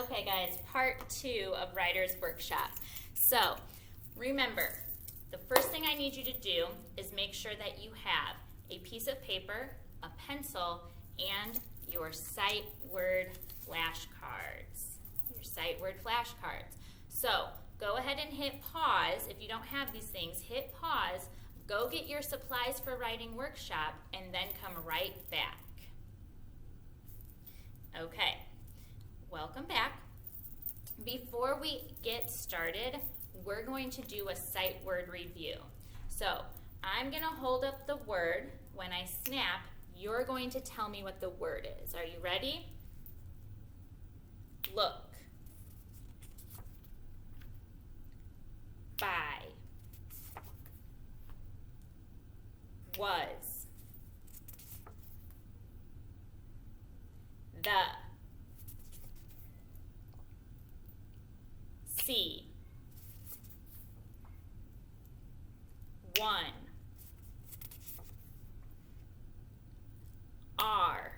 Okay guys, part 2 of Writer's Workshop. So remember, the first thing I need you to do is make sure that you have a piece of paper, a pencil, and your sight word flashcards. So go ahead and hit pause. If you don't have these things, hit pause, go get your supplies for writing workshop, and then come right back. Okay. Welcome back. Before we get started, we're going to do a sight word review. So I'm going to hold up the word. When I snap, you're going to tell me what the word is. Are you ready? Look. By. Was. The. See. One. Are.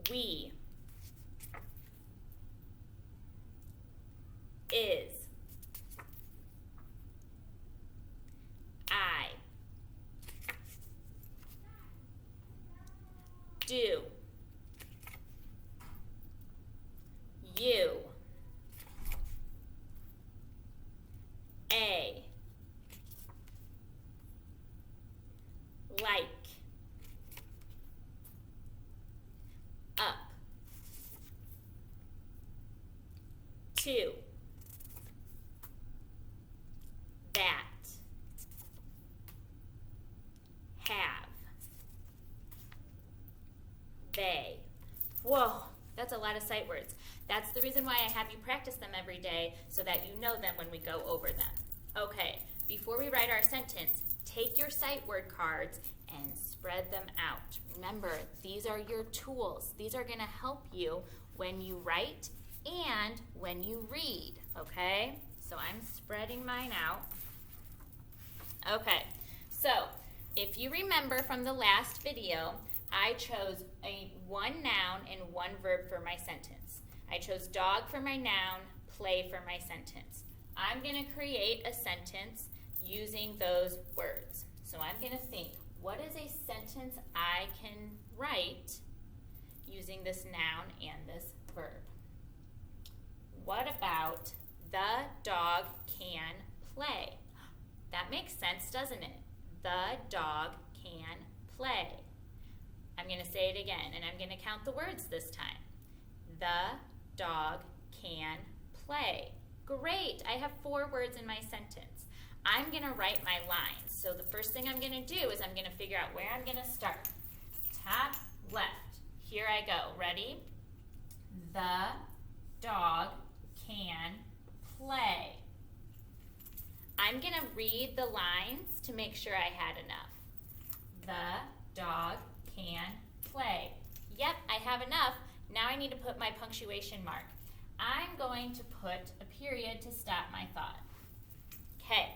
We. Is. I. Do. You. A. Like. Up. To. That. Have. They. Whoa, that's a lot of sight words. That's the reason why I have you practice them every day, so that you know them when we go over them. Okay, before we write our sentence, take your sight word cards and spread them out. Remember, these are your tools. These are going to help you when you write and when you read, okay? So I'm spreading mine out. Okay, so if you remember from the last video, I chose one noun and one verb for my sentence. I chose dog for my noun, play for my sentence. I'm going to create a sentence using those words. So I'm going to think, what is a sentence I can write using this noun and this verb? What about the dog can play? That makes sense, doesn't it? The dog can play. I'm going to say it again, and I'm going to count the words this time. The dog can play. Great, I have 4 words in my sentence. I'm going to write my lines. So the first thing I'm going to do is I'm going to figure out where I'm going to start. Top left. Here I go. Ready? The dog can play. I'm going to read the lines to make sure I had enough. The dog can play. Yep, I have enough. Now I need to put my punctuation mark. I'm going to put a period to stop my thought. Okay,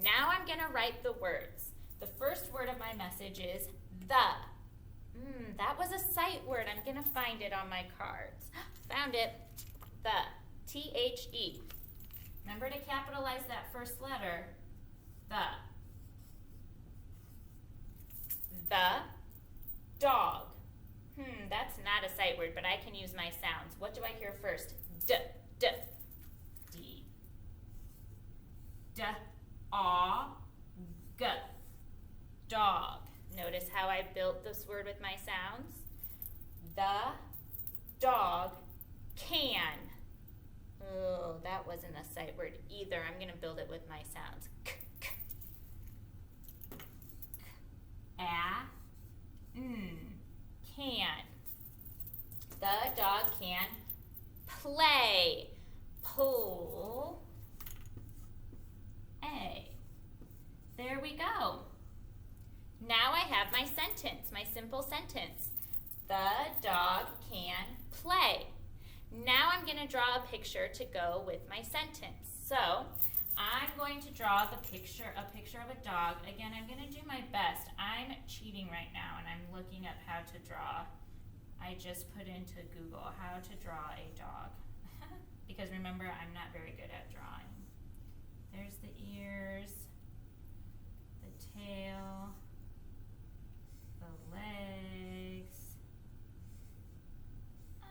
now I'm going to write the words. The first word of my message is the. That was a sight word. I'm going to find it on my cards. Found it. The. T-H-E. Remember to capitalize that first letter. The. The dog. That's not a sight word, but I can use my sounds. What do I hear first? D, D, D. D, A, G. Dog. Notice how I built this word with my sounds? The dog can. Oh, that wasn't a sight word either. I'm going to build it with my sounds. K, k. Can. The dog can play. Pull. A. There we go. Now I have my sentence, my simple sentence. The dog can play. Now I'm going to draw a picture to go with my sentence. So I'm going to draw a picture of a dog. Again, I'm going to do my best. I'm cheating right now, and I'm looking up how to draw. I just put into Google how to draw a dog. Because remember, I'm not very good at drawing. There's the ears, the tail, the legs.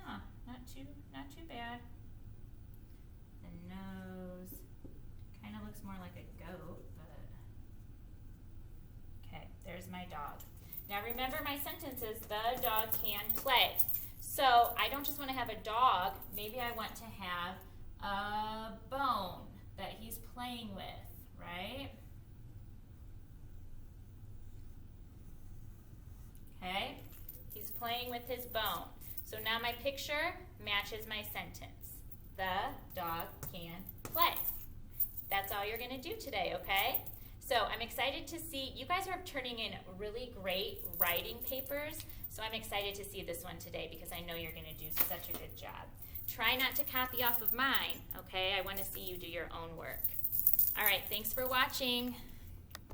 Ah, not too bad. The nose kind of looks more like a goat, but okay, there's my dog. Now remember my sentence is the dog can play. So I don't just want to have a dog, maybe I want to have a bone that he's playing with, right? Okay, he's playing with his bone. So now my picture matches my sentence. The dog can play. That's all you're going to do today, okay? So I'm excited to see, you guys are turning in really great writing papers, so I'm excited to see this one today because I know you're going to do such a good job. Try not to copy off of mine, okay? I want to see you do your own work. All right, thanks for watching.